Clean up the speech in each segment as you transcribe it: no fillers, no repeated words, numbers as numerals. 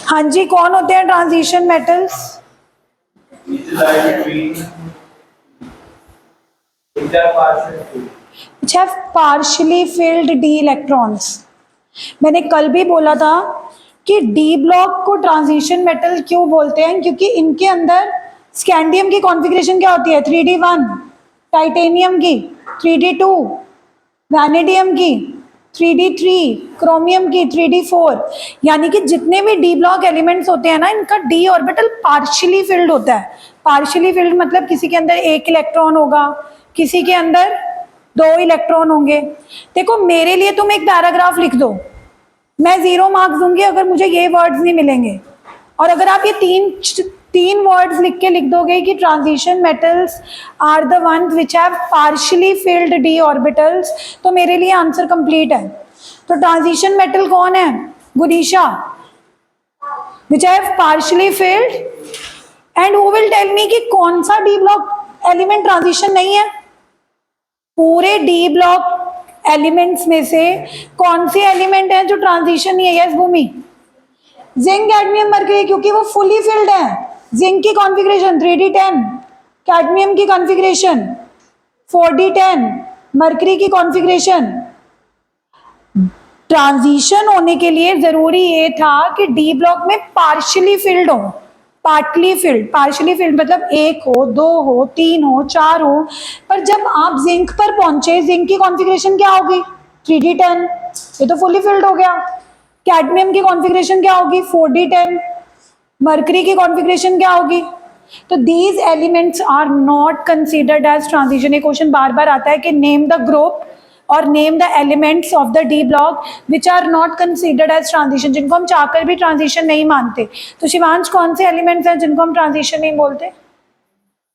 हाँ जी, कौन होते हैं ट्रांजिशन मेटल्स? अच्छा, पार्शली फिल्ड डी इलेक्ट्रॉन्स। मैंने कल भी बोला था कि डी ब्लॉक को ट्रांजिशन मेटल क्यों बोलते हैं, क्योंकि इनके अंदर स्कैंडियम की कॉन्फ़िगरेशन क्या होती है, 3d1, टाइटेनियम की 3d2, वैनेडियम की 3d3, क्रोमियम की 3d4। यानी कि जितने भी डी ब्लॉक एलिमेंट्स होते हैं ना, इनका डी ऑर्बिटल पार्शियली फिल्ड होता है। पार्शियली फिल्ड मतलब किसी के अंदर एक इलेक्ट्रॉन होगा, किसी के अंदर 2 इलेक्ट्रॉन होंगे। देखो, मेरे लिए तुम एक पैराग्राफ लिख दो, मैं 0 मार्क्स दूंगी अगर मुझे ये वर्ड्स नहीं मिलेंगे। और अगर आप ये तीन वर्ड्स लिख के लिख दोगे कि transition metals are the ones which have partially filled d orbitals, तो मेरे लिए आंसर कंप्लीट है। तो ट्रांजिशन मेटल कौन है गुनीशा? Which have partially filled. And who will tell me कि कौन सा डी ब्लॉक एलिमेंट ट्रांजिशन नहीं है? पूरे डी ब्लॉक एलिमेंट्स में से कौन सी एलिमेंट है जो ट्रांजिशन नहीं है? यस भूमि, जिंक, कैडमियम, मरकरी, क्योंकि वो फुली फिल्ड है। जिंक की कॉन्फ़िगरेशन 3d10, कैडमियम की कॉन्फ़िगरेशन 4d10, मरकरी की कॉन्फ़िगरेशन। ट्रांजिशन होने के लिए जरूरी ये था कि डी ब्लॉक में पार्शियली फिल्ड हो। पार्टली फिल्ड, पार्शियली फिल्ड मतलब 1 हो, 2 हो, 3 हो, 4 हो। पर जब आप जिंक पर पहुंचे, जिंक की कॉन्फ़िगरेशन क्या होगी? 3d10, ये तो फुली फिल्ड हो गया। कैडमियम की कॉन्फ़िगरेशन क्या होगी? 4d10। मरकरी की कॉन्फ़िगरेशन क्या होगी? तो these elements are not considered as transition. ये क्वेश्चन बार बार आता है कि नेम द ग्रुप और name the elements of the d block which are not considered as transition, जिनको हम चाहकर भी ट्रांजिशन नहीं मानते। तो शिवांश, कौन से एलिमेंट्स हैं जिनको हम ट्रांजिशन नहीं बोलते?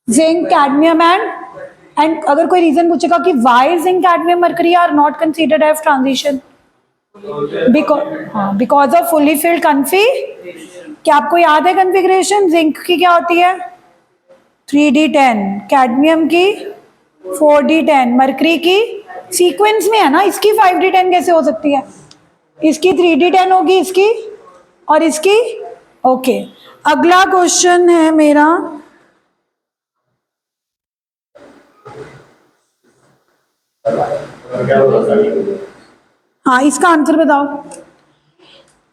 जिंक, कैडमियम एंड अगर कोई रीजन पूछेगा कि why zinc, cadmium, mercury are not considered as transition, because of fully filled configuration. क्या आपको याद है कॉन्फ़िगरेशन? जिंक की क्या होती है? 3d10, कैडमियम की 4d10, मरकरी की सीक्वेंस में है ना, इसकी 5d10 कैसे हो सकती है? इसकी 3d10 होगी, इसकी और इसकी। ओके, अगला क्वेश्चन है मेरा, हाँ इसका आंसर बताओ।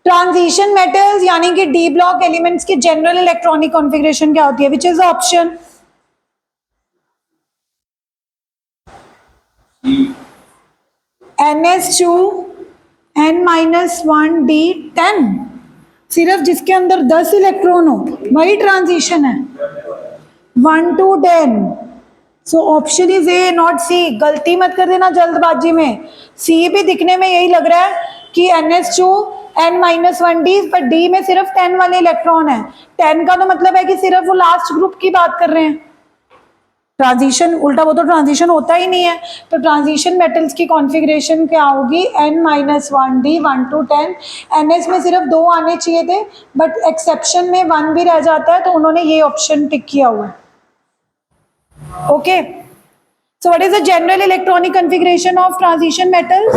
ट्रांजिशन मेटल्स यानी कि डी ब्लॉक एलिमेंट्स की जनरल इलेक्ट्रॉनिक कॉन्फ़िगरेशन क्या होती है? Which is the option? NS2 N-1D10। सिर्फ जिसके अंदर 10 इलेक्ट्रॉन हो वही ट्रांजिशन है, 1 to 10। So option is A, not C. गलती मत कर देना जल्दबाजी में। सी भी दिखने में यही लग रहा है कि NS2 N-1D, पर डी में सिर्फ 10 वाले इलेक्ट्रॉन है। 10 का तो मतलब है कि सिर्फ वो लास्ट ग्रुप की बात कर रहे हैं। ट्रांजिशन उल्टा, वो तो ट्रांजिशन होता ही नहीं है। तो ट्रांजिशन मेटल्स की कॉन्फ़िगरेशन क्या होगी? N-1D, 1 to 10। NS में सिर्फ 2 आने चाहिए थे, बट एक्सेप्शन में 1 भी रह जाता है, तो उन्होंने ये ऑप्शन टिक किया हुआ है। Okay, so what is the general electronic configuration of transition metals?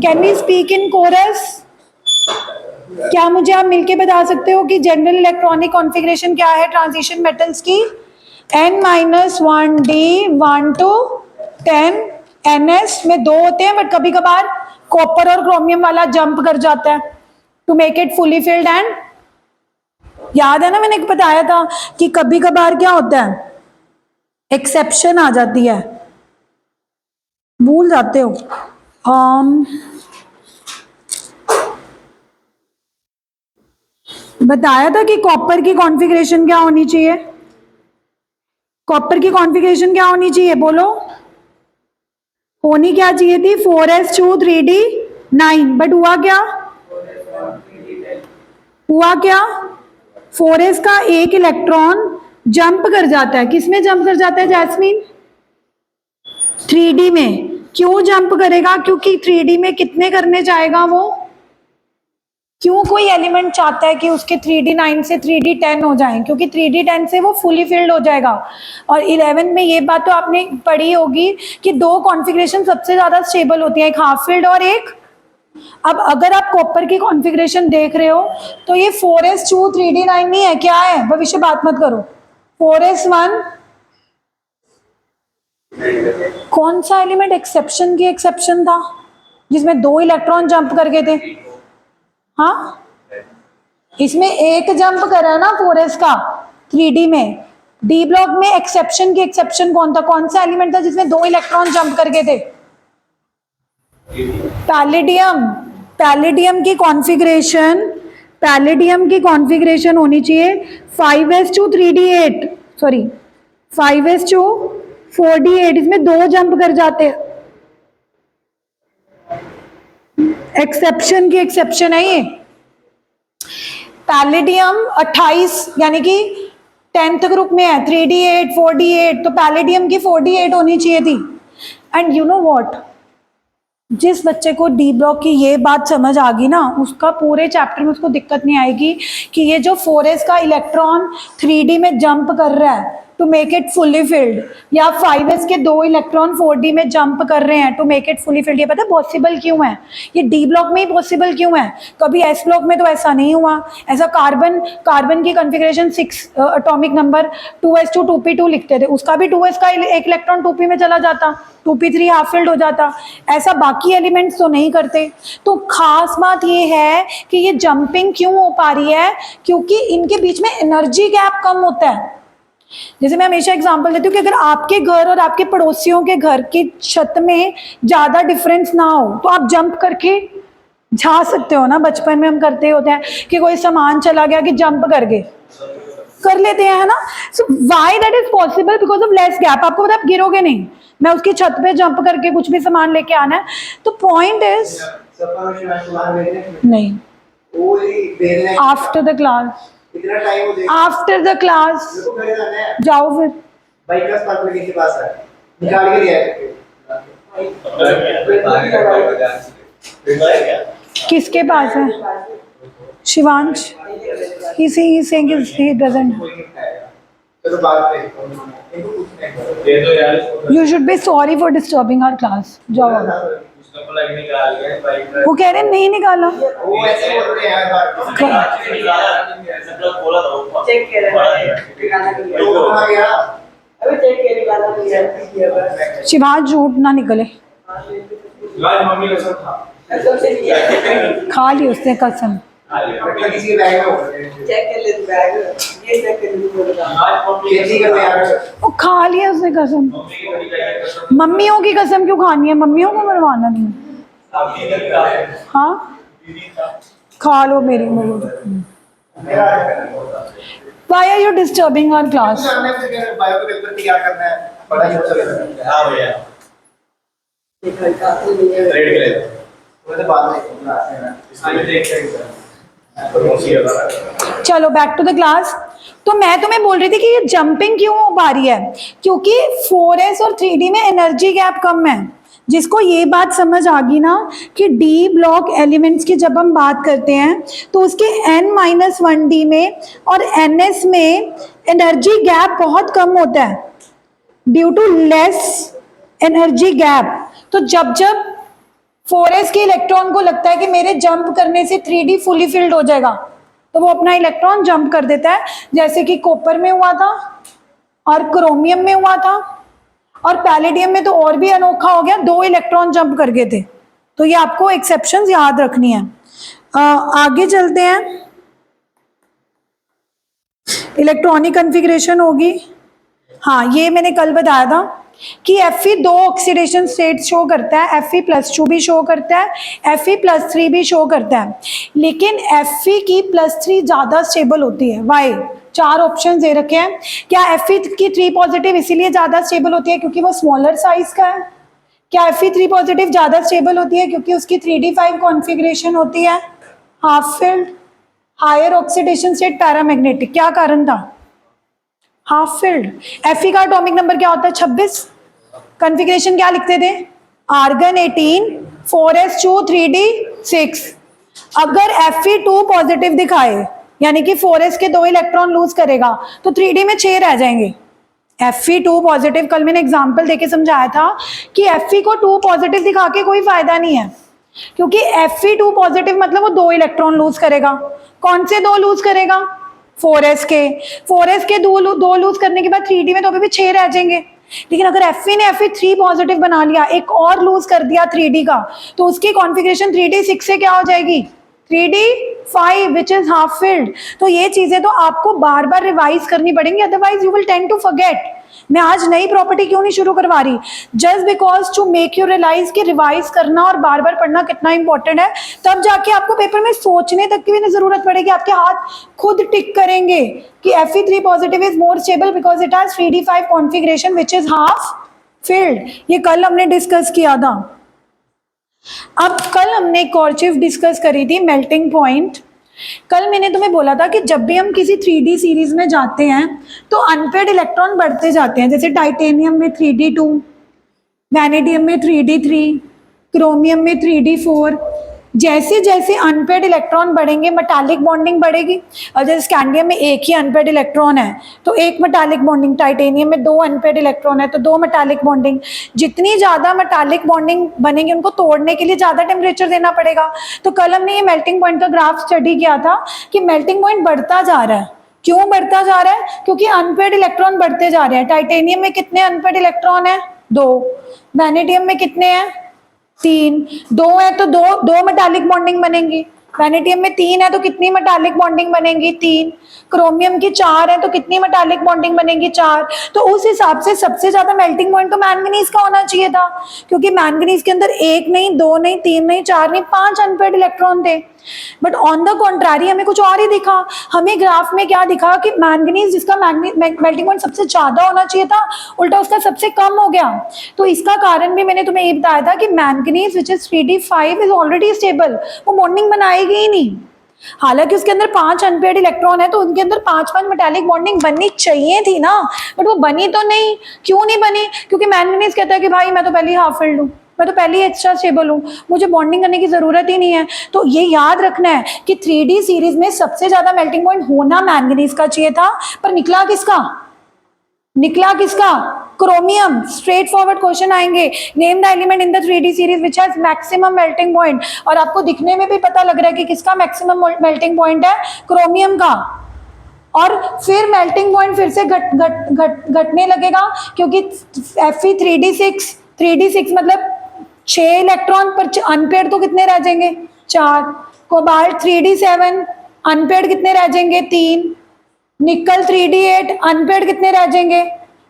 Can we speak in chorus? क्या मुझे आप मिलके बता सकते हो कि जनरल इलेक्ट्रॉनिक कॉन्फ़िगरेशन क्या है ट्रांजिशन मेटल्स की? N-1D, 1 to 10। NS में 2 होते हैं, बट कभी कभार कॉपर और क्रोमियम वाला जंप कर जाता है to make it fully filled. And याद है ना, मैंने बताया था कि कभी कभार क्या होता है, एक्सेप्शन आ जाती है, भूल जाते हो। बताया था कि कॉपर की कॉन्फ़िगरेशन क्या होनी चाहिए? कॉपर की कॉन्फ़िगरेशन क्या होनी चाहिए बोलो? होनी क्या चाहिए थी? 4s2 3d9, बट हुआ क्या? हुआ क्या? 4s का एक इलेक्ट्रॉन जंप कर जाता है। किसमें जंप कर जाता है जैस्मीन? 3d में। क्यों जंप करेगा? क्योंकि 3d में कितने करने चाहेगा वो? क्यों कोई एलिमेंट चाहता है कि उसके 3d9 से 3d10 हो जाएं? क्योंकि 3d10 से वो फुली फिल्ड हो जाएगा। और 11 में ये बात तो आपने पढ़ी होगी कि 2 कॉन्फ़िगरेशन सबसे ज्यादा स्टेबल होती है, एक हाफ फिल्ड और एक अब अगर आप कॉपर की कॉन्फ़िगरेशन देख रहे हो तो ये 4s2 3d9 नहीं है, क्या है? भविष्य बात मत करो। 4s1 कौन सा एलिमेंट एक्सेप्शन की एक्सेप्शन था जिसमें 2 इलेक्ट्रॉन जंप करके थे? हाँ, इसमें एक जंप करा ना 4s का 3d में। डी ब्लॉक में एक्सेप्शन की एक्सेप्शन कौन था? कौन सा एलिमेंट था जिसमें 2 इलेक्ट्रॉन जंप करके थे? पैलेडियम। पैलेडियम की कॉन्फ़िगरेशन होनी चाहिए 5s2 3d8, sorry 5s2 4d8, इसमें 2 जंप कर जाते हैं। एक्सेप्शन की एक्सेप्शन है ये। पैलेडियम 28 यानी कि 10th ग्रुप में है, 3d8 4d8, तो पैलेडियम की 4d8 होनी चाहिए थी। एंड यू नो व्हाट, जिस बच्चे को डी ब्लॉक की ये बात समझ आ गई ना, उसका पूरे चैप्टर में उसको दिक्कत नहीं आएगी कि ये जो 4s का इलेक्ट्रॉन 3d में जंप कर रहा है to make it fully filled, या 5s के 2 इलेक्ट्रॉन 4d में जंप कर रहे हैं to make it fully filled, ये पता है पॉसिबल क्यों है? ये डी ब्लॉक में ही पॉसिबल क्यों है? कभी एस ब्लॉक में तो ऐसा नहीं हुआ। ऐसा कार्बन की configuration 6 atomic number 2s2 2p2 लिखते थे, उसका भी 2s का एक इलेक्ट्रॉन 2p में चला जाता, 2p3 हाफ फिल्ड हो जाता। ऐसा बाकी एलिमेंट्स तो नहीं करते। तो खास बात ये है कि ये जंपिंग क्यों हो पा रही है, क्योंकि इनके बीच में एनर्जी गैप कम होता है। जैसे मैं हमेशा एग्जांपल देती हूँ कि अगर आपके घर और आपके पड़ोसियों के घर की छत में ज्यादा डिफरेंस ना हो तो आप जंप करके जा सकते हो ना। बचपन में हम करते होते हैं कि कोई सामान चला गया कि जंप करके कर लेते हैं, है ना। So why that is possible? Because of less gap. आपको पता, आप गिरोगे नहीं। मैं उसकी छत पे जंप करके कुछ भी सामान लेके आना है, तो पॉइंट इज नहीं, after the class, after the class जाओ फिर। भाई 10 पार्ट के पास है, निकाल के दिया है। किसके पास है? Shivansh. he saying he doesn't. You should be sorry for disturbing our class. जाओ। वो कह रहे नहीं निकाला। वो ऐसे बोल रहे हैं। शिवांश झूठ ना निकले। खा ली उसने कसम। वो खा लिया उसने कसम। मम्मियों की कसम क्यों खानी है? मम्मियों को मरवाना नहीं। हाँ, खा लो मेरी। Why are you disturbing our class? चलो बैक टू द क्लास। तो मैं तुम्हें बोल रही थी कि ये जंपिंग क्यों हो पा रही है, क्योंकि 4s और 3d में एनर्जी गैप कम है। जिसको ये बात समझ आ गई ना कि डी ब्लॉक एलिमेंट्स की जब हम बात करते हैं तो उसके n-1d में और ns में एनर्जी गैप बहुत कम होता है due to less energy gap. तो जब 4s के इलेक्ट्रॉन को लगता है कि मेरे जंप करने से 3d फुली फिल्ड हो जाएगा, तो वो अपना इलेक्ट्रॉन जंप कर देता है, जैसे कि कॉपर में हुआ था और क्रोमियम में हुआ था, और पैलेडियम में तो और भी अनोखा हो गया, 2 इलेक्ट्रॉन जंप कर गए थे। तो ये आपको एक्सेप्शंस याद रखनी है। आगे चलते हैं। इलेक्ट्रॉनिक कॉन्फ़िगरेशन होगी। हाँ, ये मैंने कल बताया था कि Fe 2 ऑक्सीडेशन स्टेट शो करता है, Fe+2 भी शो करता है, Fe+3 भी शो करता है, लेकिन Fe की +3 ज़्यादा स्टेबल होती है। वाई? 4 ऑप्शन दे रखे हैं। क्या Fe की 3 पॉजिटिव इसीलिए ज़्यादा स्टेबल होती है क्योंकि वो स्मॉलर साइज का है? क्या Fe 3 पॉजिटिव ज़्यादा स्टेबल होती है क्योंकि उसकी 3d5 कॉन्फ़िगरेशन होती है, half filled, higher oxidation state, paramagnetic? क्या कारण था? Half filled. Fe का एटॉमिक नंबर क्या होता है? 26। कॉन्फ़िगरेशन क्या लिखते थे? Argon 18, 4s2 3d6। अगर Fe2 पॉजिटिव दिखाए यानी कि 4s के 2 इलेक्ट्रॉन लूज करेगा तो 3d में 6 रह जाएंगे। Fe2 पॉजिटिव, कल मैंने एग्जांपल देके समझाया था कि Fe को 2 पॉजिटिव दिखा के कोई फायदा नहीं है। क्योंकि Fe2 पॉजिटिव मतलब वो 2 इलेक्ट्रॉन लूज करेगा। कौन से 2 लूज करेगा? 4s के। 4s के 2 लूज करने के बाद 3d में तो अभी भी 6 रह जाएंगे। लेकिन अगर Fe ने Fe3 पॉजिटिव बना लिया, एक और लूज कर दिया 3d का, तो उसकी कॉन्फ़िगरेशन 3d6 से क्या हो जाएगी? 3d5 which is half filled. तो ये चीजें तो आपको बार बार रिवाइज करनी पड़ेंगी, otherwise you will tend to forget. मैं आज नई प्रॉपर्टी क्यों नहीं शुरू करवा रही? Just because to make you realise कि रिवाइज करना और बार बार पढ़ना कितना इंपॉर्टेंट है। तब जाके आपको पेपर में सोचने तक की भी नहीं जरूरत पड़ेगी, आपके हाथ खुद टिक करेंगे कि Fe3 positive is more stable because it has 3d5 configuration which is half filled. ये कल हमने डिस्कस किया था। अब कल हमने एक और चीज डिस्कस करी थी, मेल्टिंग पॉइंट। कल मैंने तुम्हें बोला था कि जब भी हम किसी 3D सीरीज में जाते हैं तो अनपेड इलेक्ट्रॉन बढ़ते जाते हैं। जैसे टाइटेनियम में 3d2, वैनेडियम में 3d3, क्रोमियम में 3d4। जैसे जैसे अनपेड इलेक्ट्रॉन बढ़ेंगे मेटालिक बॉन्डिंग बढ़ेगी। और जैसे स्कैंडियम में एक ही अनपेड इलेक्ट्रॉन है तो एक मेटालिक बॉन्डिंग, टाइटेनियम में 2 अनपेड इलेक्ट्रॉन है तो 2 मेटालिक बॉन्डिंग। जितनी ज़्यादा मेटालिक बॉन्डिंग बनेंगे उनको तोड़ने के लिए ज़्यादा टेम्परेचर देना पड़ेगा। तो कल हमने ये मेल्टिंग पॉइंट का ग्राफ स्टडी किया था कि मेल्टिंग पॉइंट बढ़ता जा रहा है। क्यों बढ़ता जा रहा है? क्योंकि अनपेड इलेक्ट्रॉन बढ़ते जा रहे हैं। टाइटेनियम में कितने अनपेड इलेक्ट्रॉन है? 2। वैनेडियम में कितने हैं? 3। 2 है तो दो मेटालिक बॉन्डिंग बनेंगी। वैनेडियम में 3 है तो कितनी मेटालिक बॉन्डिंग बनेंगी? 3। क्रोमियम की 4 है तो कितनी मेटालिक बॉन्डिंग बनेंगी? 4। तो उस हिसाब से सबसे ज्यादा मेल्टिंग पॉइंट तो मैंगनीज का होना चाहिए था, क्योंकि मैंगनीज के अंदर 1 नहीं, 2 नहीं, 3 नहीं, 4 नहीं, 5 अनपेड इलेक्ट्रॉन थे। बट ऑन द कॉन्ट्रारी हमें कुछ और ही दिखा। हमें ग्राफ में क्या दिखा कि मैंगनीज जिसका मेल्टिंग पॉइंट सबसे ज्यादा होना चाहिए था, उल्टा उसका सबसे कम हो गया। तो इसका कारण भी मैंने तुम्हें ये बताया था कि manganese which is 3d5 is already stable, वो बॉन्डिंग बनाएगी ही नहीं। हालांकि उसके अंदर 5 अनपेड इलेक्ट्रॉन है तो उनके अंदर 5 मेटालिक बॉन्डिंग बननी चाहिए थी ना, बट वो बनी तो नहीं। क्यों नहीं बनी? क्योंकि मैंगनीज कहता है कि भाई मैं तो पहले ही हाफ फिल्ड हूँ, मैं तो पहले ही एक्स्ट्रा स्टेबल हूँ, मुझे बॉन्डिंग करने की जरूरत ही नहीं है। तो ये याद रखना है कि 3D सीरीज में सबसे ज्यादा मेल्टिंग पॉइंट होना मैंगनीज का चाहिए था, पर निकला किसका? क्रोमियम। स्ट्रेट फॉरवर्ड क्वेश्चन आएंगे, name the element in the 3D series which has maximum melting point. और आपको दिखने में भी पता लग रहा है कि किसका मैक्सिमम मेल्टिंग पॉइंट है? क्रोमियम का। और फिर मेल्टिंग पॉइंट फिर से घटने लगेगा, क्योंकि Fe3d6, 3d6 मतलब 6 इलेक्ट्रॉन पर अनपेड तो कितने रह जाएंगे? 4। कोबाल्ट 3d7 अनपेड कितने रह जाएंगे? 3। निकल 3d8 अनपेड कितने रह जाएंगे?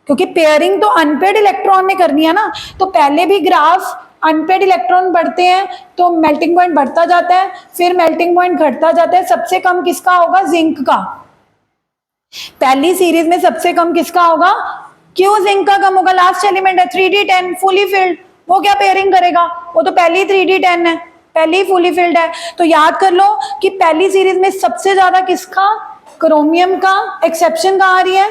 क्योंकि पेयरिंग तो अनपेड इलेक्ट्रॉन ने करनी है ना, तो पहले भी ग्राफ अनपेड इलेक्ट्रॉन बढ़ते हैं तो मेल्टिंग पॉइंट बढ़ता जाता है, फिर मेल्टिंग पॉइंट घटता जाता है। सबसे कम किसका होगा? जिंक का। पहली सीरीज में सबसे कम किसका होगा? क्यों जिंक का कम होगा? लास्ट एलिमेंट है 3d10 फुली फिल्ड, वो क्या पेयरिंग करेगा? वो तो पहली 3d10 है, पहली ही फुली फिल्ड है। तो याद कर लो कि पहली सीरीज में सबसे ज्यादा किसका? क्रोमियम का। एक्सेप्शन कहाँ आ रही है?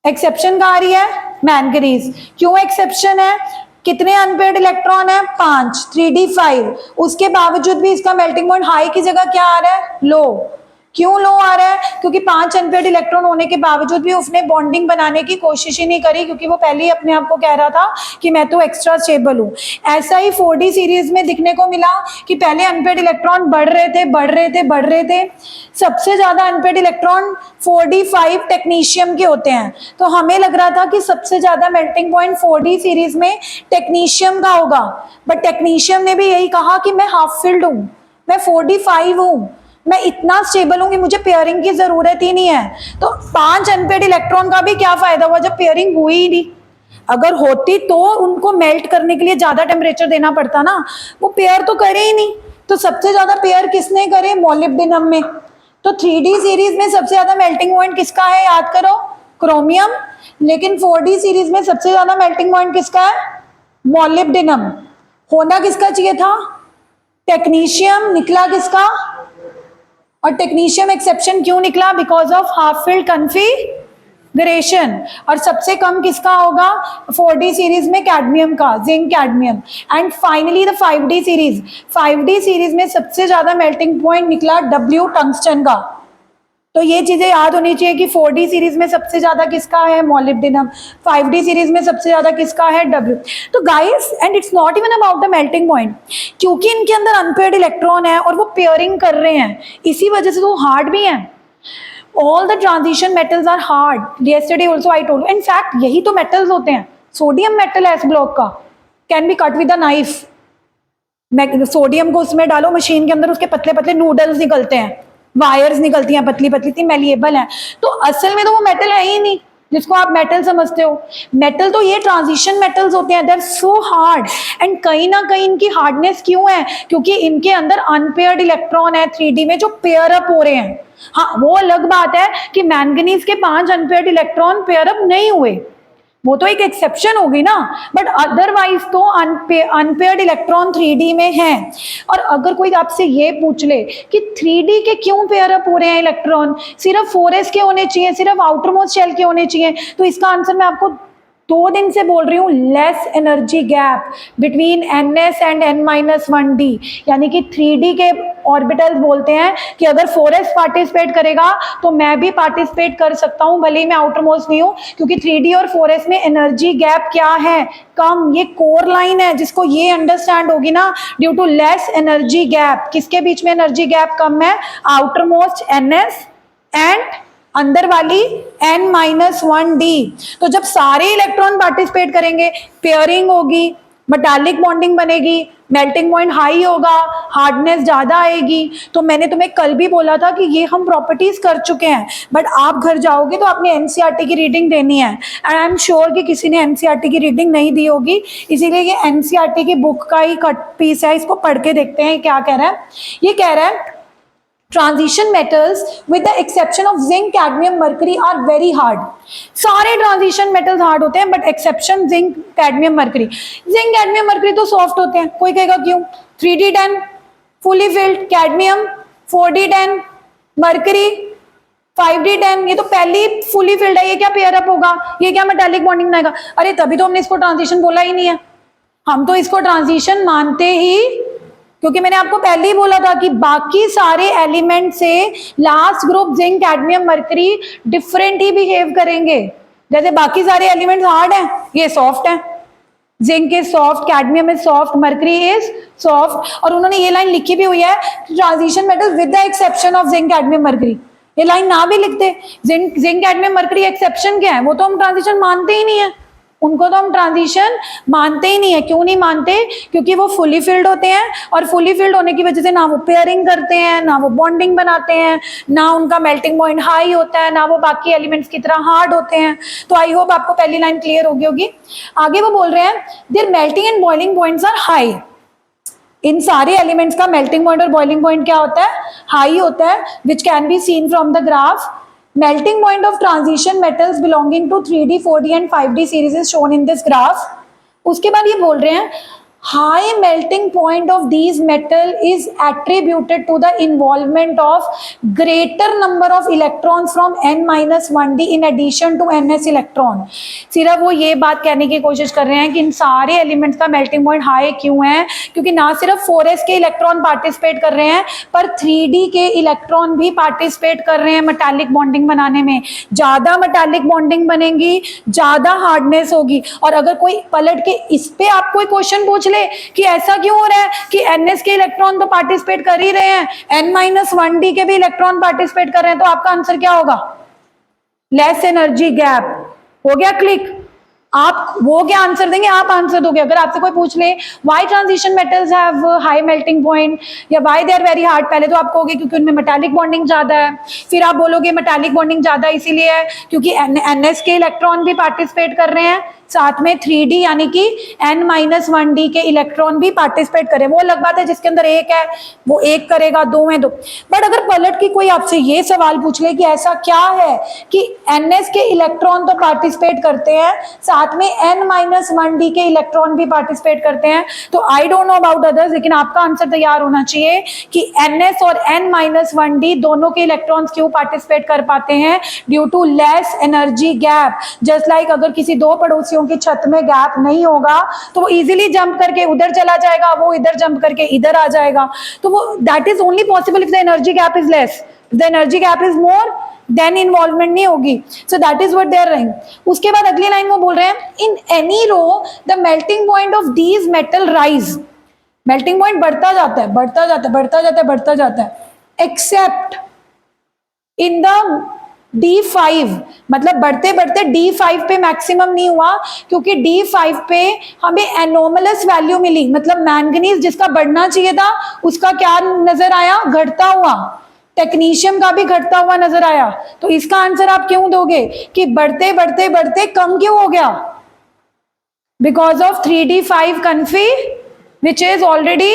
एक्सेप्शन कहाँ आ रही है? मैंगनीज। क्यों एक्सेप्शन है? कितने अनपेड इलेक्ट्रॉन है? 5, 3d5। उसके बावजूद भी इसका मेल्टिंग पॉइंट हाई की जगह क्या आ रहा है? लो। क्यों लो आ रहा है? क्योंकि 5 अनपेड इलेक्ट्रॉन होने के बावजूद भी उसने बॉन्डिंग बनाने की कोशिश ही नहीं करी, क्योंकि वो पहले ही अपने आप को कह रहा था कि मैं तो एक्स्ट्रा स्टेबल हूँ। ऐसा ही 4D सीरीज में दिखने को मिला कि पहले अनपेड इलेक्ट्रॉन बढ़ रहे थे। सबसे ज्यादा अनपेड इलेक्ट्रॉन 4d5 टेक्नीशियम के होते हैं, तो हमें लग रहा था कि सबसे ज्यादा मेल्टिंग पॉइंट 4D सीरीज में टेक्नीशियम का होगा। बट टेक्नीशियम ने भी यही कहा कि मैं हाफ फिल्ड हूँ, मैं 4d5 हूँ, मैं इतना स्टेबल हूं कि मुझे पेयरिंग की जरूरत ही नहीं है। तो 5 अनपेड इलेक्ट्रॉन का भी क्या फायदा हुआ जब पेयरिंग हुई ही नहीं? अगर होती तो उनको मेल्ट करने के लिए ज्यादा टेम्परेचर देना पड़ता ना, वो पेयर तो करे ही नहीं। तो सबसे ज्यादा पेयर किसने करे? मोलिब्डेनम में। तो 3D सीरीज में सबसे ज्यादा मेल्टिंग पॉइंट किसका है? याद करो, क्रोमियम। लेकिन 4D सीरीज में सबसे ज्यादा मेल्टिंग पॉइंट किसका है? मोलिब्डेनम। होना किसका चाहिए था? टेक्नीशियम। निकला किसका? और टेक्नीशियम एक्सेप्शन क्यों निकला? Because of half filled configuration. और सबसे कम किसका होगा 4D सीरीज में? कैडमियम का, zinc cadmium. And finally the 5D series. 5D series में सबसे ज्यादा मेल्टिंग पॉइंट निकला W टंगस्टन का। तो ये चीजें याद होनी चाहिए कि 4D सीरीज में सबसे ज्यादा किसका है, मोलिब्डेनम, 5D सीरीज में सबसे ज्यादा किसका है, W। तो guys, and it's not even about the melting point, क्योंकि इनके अंदर अनपेयर्ड इलेक्ट्रॉन है और वो पेयरिंग कर रहे हैं, इसी वजह से तो हार्ड भी है। All the transition metals are hard, yesterday also I told you, in fact यही तो मेटल्स होते हैं। सोडियम मेटल है एस ब्लॉक का, can be cut with a knife. Sodium को उसमें डालो मशीन के अंदर, उसके पतले पतले नूडल्स निकलते हैं, वायर्स निकलती हैं पतली पतली, इतनी मेलिएबल है। तो असल में तो वो मेटल है ही नहीं जिसको आप मेटल समझते हो। मेटल तो ये ट्रांजिशन मेटल्स होते हैं, they are so hard. And कहीं ना कहीं इनकी हार्डनेस क्यों है, क्योंकि इनके अंदर अनपेयर्ड इलेक्ट्रॉन है 3D में जो पेयर अप हो रहे हैं। हाँ, वो अलग बात है कि मैंगनीज के 5 अनपेयर्ड इलेक्ट्रॉन पेयर अप नहीं हुए, वो तो एक एक्सेप्शन होगी ना, बट अदरवाइज तो अनपेयर्ड इलेक्ट्रॉन 3D में है। और अगर कोई आपसे ये पूछ ले कि 3D के क्यों पेयर अप हो रहे हैं इलेक्ट्रॉन, सिर्फ 4s के होने चाहिए, सिर्फ आउटर मोस्ट शेल के होने चाहिए, तो इसका आंसर मैं आपको 2 दिन से बोल रही हूँ, less energy gap between ns and n-1d, यानी कि 3D के ऑर्बिटल्स बोलते हैं कि अगर 4s पार्टिसिपेट करेगा तो मैं भी पार्टिसिपेट कर सकता हूं, भले ही मैं आउटर मोस्ट नहीं हूं, क्योंकि 3D और 4s में एनर्जी गैप क्या है, कम। ये कोर लाइन है, जिसको ये अंडरस्टैंड होगी ना, due to less energy gap. किसके बीच में एनर्जी गैप कम है, आउटर मोस्ट ns एंड अंदर वाली n-1d। तो जब सारे इलेक्ट्रॉन पार्टिसिपेट करेंगे, पेयरिंग होगी, मेटालिक बॉन्डिंग बनेगी, मेल्टिंग पॉइंट हाई होगा, हार्डनेस ज्यादा आएगी। तो मैंने तुम्हें कल भी बोला था कि ये हम प्रॉपर्टीज कर चुके हैं, बट आप घर जाओगे तो आपने एनसीईआरटी की रीडिंग देनी है, एंड आई एम श्योर कि किसी ने एनसीईआरटी की रीडिंग नहीं दी होगी, इसीलिए ये एनसीईआरटी की बुक का ही कट पीस है, इसको पढ़ के देखते हैं क्या कह रहा है। ये कह रहा है transition metals with the exception of zinc, cadmium, mercury are very hard. सारे ट्रांजिशन मेटल्स हार्ड होते हैं, but exception zinc, cadmium, mercury. Zinc, cadmium, mercury तो सॉफ्ट होते हैं, कोई कहेगा क्यों, 3D10 fully filled, cadmium 4D10, mercury 5D10, ये तो पहली फुली फिल्ड है, ये क्या पेयर अप होगा, ये क्या मेटालिक बॉन्डिंग बनाएगा। अरे तभी तो हमने इसको ट्रांजिशन बोला ही नहीं है, हम तो इसको ट्रांजिशन मानते ही, क्योंकि मैंने आपको पहले ही बोला था कि बाकी सारे एलिमेंट से last group zinc, cadmium, mercury different ही बिहेव करेंगे। जैसे बाकी सारे एलिमेंट्स हार्ड हैं, ये सॉफ्ट है, zinc is soft, cadmium is soft, mercury is soft. और उन्होंने ये लाइन लिखी भी हुई है, transition metal with the exception of zinc, cadmium, mercury. ये लाइन ना भी लिखते, जिंक, कैडमियम, मरकरी एक्सेप्शन क्या है, वो तो हम ट्रांजिशन मानते ही नहीं है, उनको तो हम ट्रांजिशन मानते ही नहीं है। क्यों नहीं मानते, क्योंकि वो फुली फिल्ड होते हैं, और फुली फिल्ड होने की वजह से ना वो पेयरिंग करते हैं, ना वो बॉन्डिंग बनाते हैं, ना उनका मेल्टिंग पॉइंट हाई होता है, ना वो बाकी एलिमेंट्स की तरह हार्ड होते हैं। तो आई होप आपको पहली लाइन क्लियर होगी। आगे वो बोल रहे हैं their melting and boiling points are high. इन सारे एलिमेंट्स का मेल्टिंग पॉइंट और बॉइलिंग पॉइंट क्या होता है, हाई होता है, which can be seen from the graph. Melting point of transition metals belonging to 3D, 4D and 5D series is shown in this graph. उसके बाद ये बोल रहे हैं high melting point of these metal is attributed to the involvement of greater number of electrons from n-1d in addition to ns electron। सिर्फ वो ये बात कहने की कोशिश कर रहे हैं कि इन सारे एलिमेंट्स का मेल्टिंग पॉइंट हाई क्यों है, क्योंकि ना सिर्फ 4s के इलेक्ट्रॉन पार्टिसिपेट कर रहे हैं, पर 3D के इलेक्ट्रॉन भी पार्टिसिपेट कर रहे हैं मेटालिक बॉन्डिंग बनाने में। ज्यादा मेटालिक बॉन्डिंग बनेगी, ज्यादा हार्डनेस होगी। और अगर कोई पलट के इस पे आप कोई क्वेश्चन पूछ कि ऐसा क्यों हो रहा है कि ns के इलेक्ट्रॉन तो पार्टिसिपेट कर ही रहे हैं, n-1d के भी इलेक्ट्रॉन पार्टिसिपेट कर रहे हैं, तो आपका आंसर क्या होगा, लेस एनर्जी गैप। हो गया क्लिक, आप वो क्या आंसर देंगे, आप आंसर दोगे। अगर आपसे कोई पूछ ले why transition metals have high melting point या why they are very hard, पहले तो आप कहोगे क्योंकि उनमें मेटालिक बॉन्डिंग ज्यादा है, फिर आप बोलोगे मेटालिक बॉन्डिंग ज्यादा इसीलिए है क्योंकि ns के इलेक्ट्रॉन भी पार्टिसिपेट कर रहे हैं, साथ में 3D यानी कि n-1d के इलेक्ट्रॉन भी पार्टिसिपेट करे। वो अलग बात है जिसके अंदर एक है वो एक करेगा, दो में दो। बट अगर पलट की कोई आपसे ये सवाल पूछ ले कि ऐसा क्या है कि ns के इलेक्ट्रॉन तो पार्टिसिपेट करते हैं, साथ में n-1d के इलेक्ट्रॉन भी पार्टिसिपेट करते हैं, तो I don't know about others, लेकिन आपका आंसर तैयार होना चाहिए कि ns और n-1d दोनों के इलेक्ट्रॉन्स क्यों पार्टिसिपेट कर पाते हैं, due to less energy gap. Just like अगर किसी दो पड़ोसियों की छत में गैप नहीं होगा तो वो इजीली जंप करके उधर चला जाएगा, वो इधर जंप करके इधर आ जाएगा। तो वो that is only possible if the energy gap is less. If the energy gap is more, then involvement नहीं होगी. So that is what they are रहिंग. उसके बाद अगली लाइन वो बोल रहे हैं in any row the melting point of these metal rise. Melting point बढ़ता जाता है, बढ़ता जाता है, बढ़ता जाता है, बढ़ता जाता है, एक्सेप्ट इन द D5. मतलब बढ़ते बढ़ते D5 पे मैक्सिमम नहीं हुआ, क्योंकि D5 पे हमें एनोमलस वैल्यू मिली. मतलब मैंगनीज जिसका बढ़ना चाहिए था उसका क्या नजर आया, घटता हुआ. टेक्नीशियम का भी घटता हुआ नजर आया. तो इसका आंसर आप क्यों दोगे कि बढ़ते बढ़ते बढ़ते कम क्यों हो गया? बिकॉज ऑफ 3D5 कन्फी which is already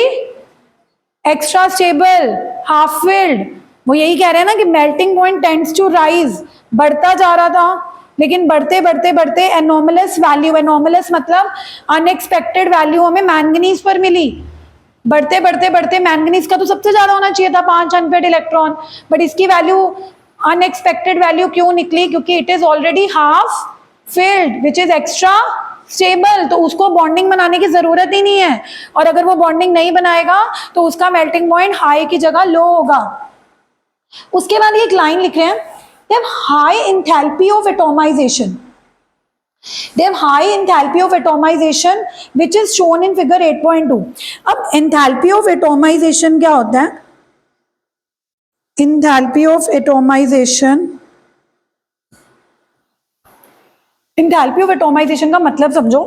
extra stable, half filled. वो यही कह रहे हैं ना कि melting point tends to rise. बढ़ता जा रहा था, लेकिन बढ़ते बढ़ते बढ़ते एनोमलस वैल्यू, एनोमलस मतलब अनएक्सपेक्टेड वैल्यू हमें मैंगनीज पर मिली. बढ़ते बढ़ते बढ़ते मैंगनीज का तो सबसे ज्यादा होना चाहिए था 5 अनपेयर्ड इलेक्ट्रॉन, बट इसकी वैल्यू अनएक्सपेक्टेड वैल्यू क्यों निकली? क्योंकि it is already half filled which is extra stable. तो उसको बॉन्डिंग बनाने की जरूरत ही नहीं है, और अगर वो बॉन्डिंग नहीं बनाएगा तो उसका मेल्टिंग पॉइंट हाई की जगह लो होगा. उसके बाद ये एक लाइन लिख रहे हैं, they have high enthalpy of atomization. They have high enthalpy of atomization which is shown in figure 8.2. अब enthalpy of atomization क्या होता है? Enthalpy of atomization, enthalpy of atomization का मतलब समझो.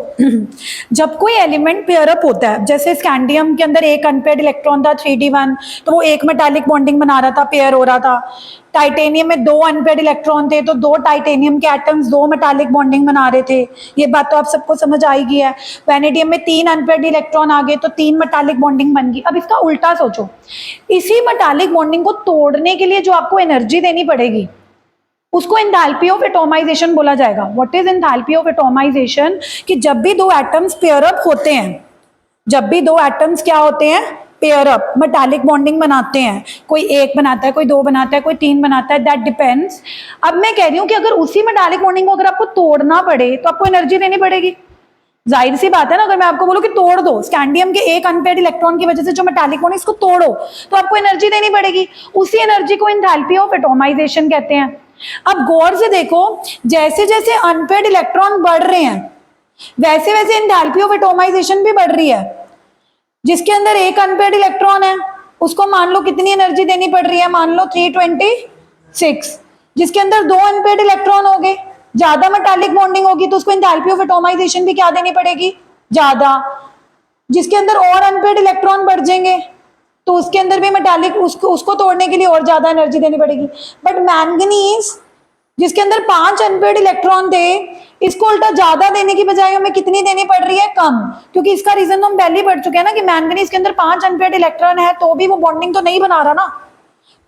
जब कोई एलिमेंट पेयर अप होता है, जैसे स्कैंडियम के अंदर एक अनपेयर्ड इलेक्ट्रॉन था 3D1, तो वो एक मेटालिक बॉन्डिंग बना रहा था, पेयर हो रहा था. टाइटेनियम में 2 अनपेयर्ड इलेक्ट्रॉन थे, तो 2 टाइटेनियम के एटम्स 2 मेटालिक बॉन्डिंग बना रहे थे. ये बात तो आप सबको समझ आएगी है. वैनेडियम में 3 अनपेयर्ड इलेक्ट्रॉन आ गए, तो 3 मेटालिक बॉन्डिंग बन गई. अब इसका उल्टा सोचो, इसी मेटालिक बॉन्डिंग को तोड़ने के लिए जो आपको एनर्जी देनी पड़ेगी उसको एंथैल्पी ऑफ एटोमाइजेशन बोला जाएगा. What is enthalpy of atomization? कि जब भी 2 एटम्स पेयर अप होते हैं, जब भी 2 एटम्स क्या होते हैं, पेयर अप, मेटालिक बॉन्डिंग बनाते हैं. कोई 1 बनाता है, कोई 2 बनाता है, कोई 3 बनाता है, दैट डिपेंड्स. अब मैं कह रही हूं कि अगर उसी मेटालिक बॉन्डिंग को अगर आपको तोड़ना पड़े तो आपको एनर्जी देनी पड़ेगी. जाहिर सी बात है ना, अगर मैं आपको बोलूं कि तोड़ दो स्कैंडियम के एक अनपेयर्ड इलेक्ट्रॉन की वजह से जो मेटालिक बॉन्ड इसको तोड़ो, तो आपको एनर्जी देनी पड़ेगी. उसी एनर्जी को एंथैल्पी ऑफ एटोमाइजेशन कहते हैं. अब गौर से देखो, जैसे जैसे अनपेयर्ड इलेक्ट्रॉन बढ़ रहे हैं वैसे वैसे एंथैल्पी ऑफ एटोमाइजेशन भी बढ़ रही है. जिसके अंदर एक अनपेयर्ड इलेक्ट्रॉन है उसको मान लो कितनी एनर्जी देनी पड़ रही है, मान लो 326. जिसके अंदर 2 अनपेयर्ड इलेक्ट्रॉन हो गए, ज्यादा मेटालिक बॉन्डिंग होगी तो उसको एंथैल्पी ऑफ एटोमाइजेशन भी क्या देनी पड़ेगी, ज्यादा. जिसके अंदर और अनपेयर्ड इलेक्ट्रॉन बढ़ जाएंगे तो उसके अंदर भी मेटालिक, उसको तोड़ने के लिए और ज्यादा एनर्जी देनी पड़ेगी. बट मैंगनीज जिसके अंदर 5 अनपेयर्ड इलेक्ट्रॉन थे, इसको उल्टा ज्यादा देने की बजाय हमें कितनी देनी पड़ रही है, कम. क्योंकि इसका रीजन तो हम पहले ही पढ़ चुके हैं ना कि मैंगनीज के अंदर 5 अनपेयर्ड इलेक्ट्रॉन है तो भी वो बॉन्डिंग तो नहीं बना रहा ना.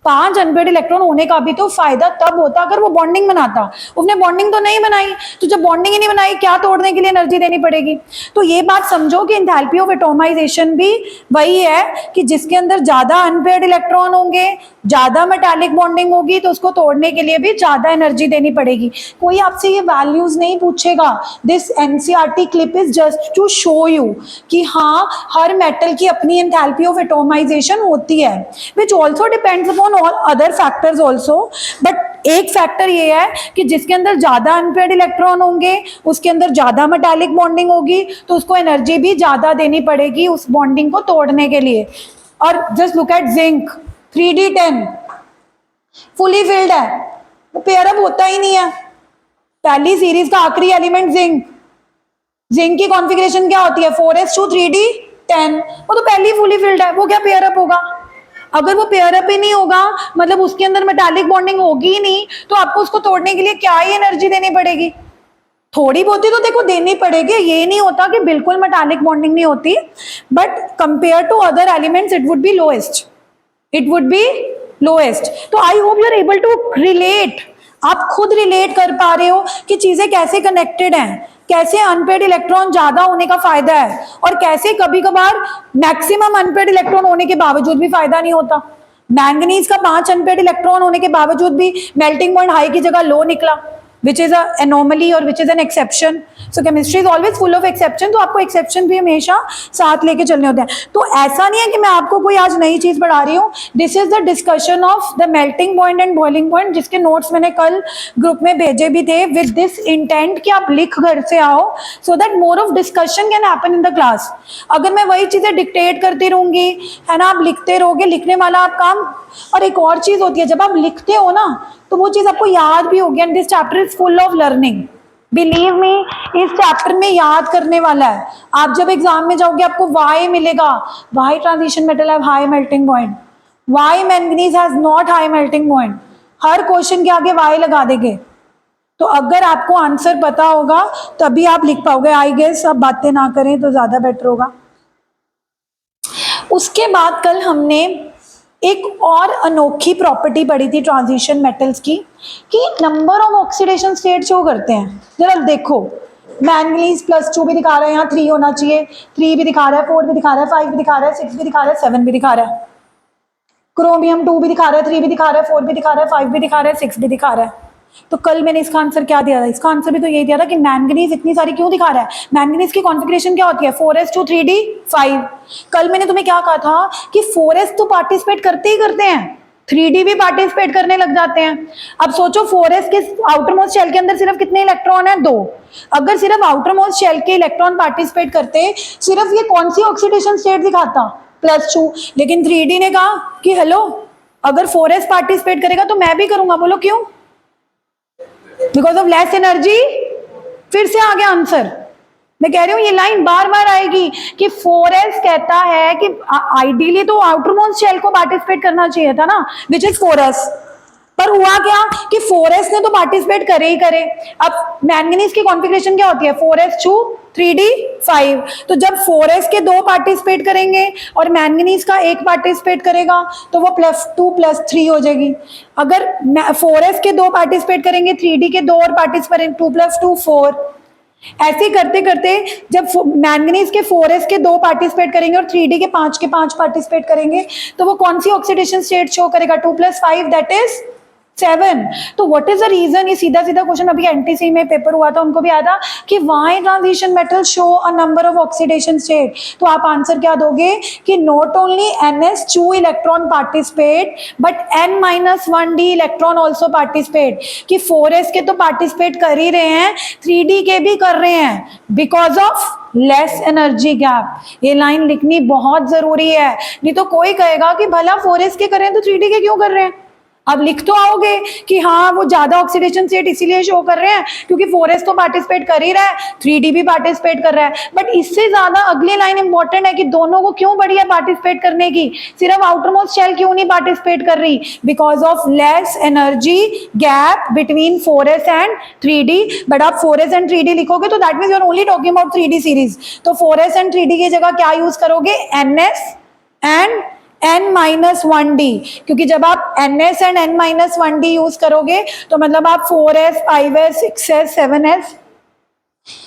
5 अनपेयर्ड इलेक्ट्रॉन होने का भी तो फायदा तब होता अगर वो बॉन्डिंग बनाता. उसने बॉन्डिंग तो नहीं बनाई, तो जब बॉन्डिंग ही नहीं बनाई क्या तोड़ने के लिए एनर्जी देनी पड़ेगी. तो ये बात समझो कि एंथैल्पी ऑफ एटोमाइजेशन भी वही है कि जिसके अंदर ज्यादा अनपेयर्ड इलेक्ट्रॉन होंगे, ज्यादा मेटालिक बॉन्डिंग होगी, तो उसको तोड़ने के लिए भी ज्यादा एनर्जी देनी पड़ेगी. कोई आपसे ये वैल्यूज नहीं पूछेगा. This NCERT clip is just to show you कि हाँ, हर मेटल की अपनी एंथैल्पी ऑफ एटोमाइजेशन होती है, which also depends upon all other factors also. But एक फैक्टर ये है कि जिसके अंदर ज्यादा अनपेयर्ड इलेक्ट्रॉन होंगे उसके अंदर ज्यादा मेटालिक बॉन्डिंग होगी, तो उसको एनर्जी भी ज्यादा देनी पड़ेगी उस बॉन्डिंग को तोड़ने के लिए. और just look at zinc 3D10 fully filled है, वो पेयर अप होता ही नहीं है. पहली सीरीज का आखिरी एलिमेंट जिंक, जिंक की कॉन्फ़िगरेशन क्या होती है 4s2 3D10. वो तो पहली फुली फिल्ड है, वो क्या पेयर अप होगा. अगर वो पेयर अप ही नहीं होगा मतलब उसके अंदर मेटालिक बॉन्डिंग होगी ही नहीं, तो आपको उसको तोड़ने के लिए क्या ही एनर्जी देनी पड़ेगी. थोड़ी बहुत ही तो देखो देनी पड़ेगी. ये नहीं होता कि बिल्कुल मेटालिक बॉन्डिंग नहीं होती, but compare to other elements it would be lowest, it would be lowest. तो I hope you are able to relate. आप खुद रिलेट कर पा रहे हो कि चीजें कैसे कनेक्टेड हैं, कैसे अनपेयर्ड इलेक्ट्रॉन ज्यादा होने का फायदा है और कैसे कभी कभार मैक्सिमम अनपेयर्ड इलेक्ट्रॉन होने के बावजूद भी फायदा नहीं होता. मैंगनीज का 5 अनपेयर्ड इलेक्ट्रॉन होने के बावजूद भी मेल्टिंग पॉइंट हाई की जगह लो निकला. विच इज अ एनोमली और which is an exception. So chemistry is always full of exception, तो आपको एक्सेप्शन भी हमेशा साथ लेके चलने होते हैं. तो ऐसा नहीं है कि मैं आपको कोई आज नई चीज पढ़ा रही हूँ. This is the discussion of the melting point and boiling point, जिसके नोट्स मैंने कल ग्रुप में भेजे भी थे विद दिस इंटेंट कि आप लिख घर से आओ, so that more of discussion can happen in the class. अगर मैं वही चीजें डिक्टेट करती रहूंगी, है ना, आप लिखते रहोगे, लिखने वाला आप काम. और एक और चीज होती है, जब आप लिखते हो ना तो वो चीज आपको याद भी होगी. And this chapter is full of learning. Believe me, इस चैप्टर में याद करने वाला है. आप जब एग्जाम में जाओगे आपको वाई मिलेगा. Why transition metal have high melting point, why manganese has not high melting point. हर क्वेश्चन के आगे वाई लगा देंगे. तो अगर आपको आंसर पता होगा तभी आप लिख पाओगे. आई गेस अब बातें ना करें तो ज्यादा बेटर होगा. उसके बाद कल हमने एक और अनोखी प्रॉपर्टी पढ़ी थी ट्रांजिशन मेटल्स की, कि number of oxidation state show करते हैं. जरा देखो, मैंगनीज +2 भी दिखा रहा है, यहाँ 3 होना चाहिए, 3 भी दिखा रहा है, 4 भी दिखा रहा है, 5 भी दिखा रहा है, 6 भी दिखा रहा है, 7 भी दिखा रहा है. क्रोमियम 2 भी दिखा रहा है, 3 भी दिखा रहा है, 4 भी दिखा रहा है, 5 भी दिखा रहा है, 6 भी दिखा रहा है. तो कल मैंने इसका आंसर क्या दिया था? इसका आंसर भी तो यही दिया था कि मैंगनीज इतनी सारी क्यों दिखा रहा है. मैंगनीज की कॉन्फ़िगरेशन क्या होती है? 4s2 3d 5. कल मैंने तुम्हें क्या कहा था कि 4s तो पार्टिसिपेट करते ही करते हैं, 3d भी पार्टिसिपेट करने लग जाते हैं. अब सोचो 4s के आउटर मोस्ट शेल के अंदर सिर्फ कितने इलेक्ट्रॉन है? 2. अगर सिर्फ आउटर मोस्ट शेल के इलेक्ट्रॉन पार्टिसिपेट करते, सिर्फ ये कौन सी ऑक्सीडेशन स्टेट दिखाता? +2. लेकिन 3d ने कहा कि हेलो, अगर 4s पार्टिसिपेट करेगा तो मैं भी करूंगा. बोलो क्यों? Because of less energy. फिर से आ गया आंसर. मैं कह रही हूं ये लाइन बार बार आएगी कि 4s कहता है कि आइडियली तो आउटर मोस्ट शेल को पार्टिसिपेट करना चाहिए था ना, विच इज 4s. पर हुआ क्या कि 4s ने तो पार्टिसिपेट करे ही करे. अब मैंगनीज की कॉन्फ़िगरेशन क्या होती है? 4s2 3d 5. तो जब 4s के 2 पार्टिसिपेट करेंगे और मैंगनीज का 1 पार्टिसिपेट करेगा तो वो +2 +3 हो जाएगी. अगर 4s के 2 पार्टिसिपेट करेंगे, 3d के 2 और पार्टिसिपेट, 2 + 2 4. ऐसे करते करते जब मैंगनीज के 4s के 2 पार्टिसिपेट करेंगे और 3d के 5 पार्टिसिपेट करेंगे, तो वो कौन सी ऑक्सीडेशन स्टेट शो करेगा? 2 + 5 दैट इज 7. तो व्हाट इज द रीजन? ये सीधा सीधा क्वेश्चन अभी एनटीसी में पेपर हुआ था, उनको भी आया था कि why transition metal show a number of oxidation state. तो आप आंसर क्या दोगे कि not only ns2 electron participate but n-1d electron also participate. कि 4s के तो पार्टिसिपेट कर ही रहे हैं, 3d के भी कर रहे हैं, because of less energy gap. ये लाइन लिखनी बहुत जरूरी है, नहीं तो कोई कहेगा कि भला 4s के करें तो 3d के क्यों कर रहे हैं. अब लिख तो आओगे कि हाँ वो ज्यादा ऑक्सीडेशन स्टेट इसीलिए शो कर रहे हैं क्योंकि 4s तो पार्टिसिपेट कर ही रहा है, 3d भी पार्टिसिपेट कर रहा है. बट इससे ज्यादा अगली लाइन इंपॉर्टेंट है कि दोनों को क्यों बढ़िया पार्टिसिपेट करने की, सिर्फ आउटर मोस्ट शेल क्यों नहीं पार्टिसिपेट कर रही? Because of less energy gap between 4s and 3d. But आप 4s एंड 3d लिखोगे तो that means you are only talking about 3d series. तो 4s एंड 3d की जगह क्या यूज करोगे? ns and n-1d. क्योंकि जब आप ns एंड n-1d यूज करोगे तो मतलब आप 4s 5s 6s 7s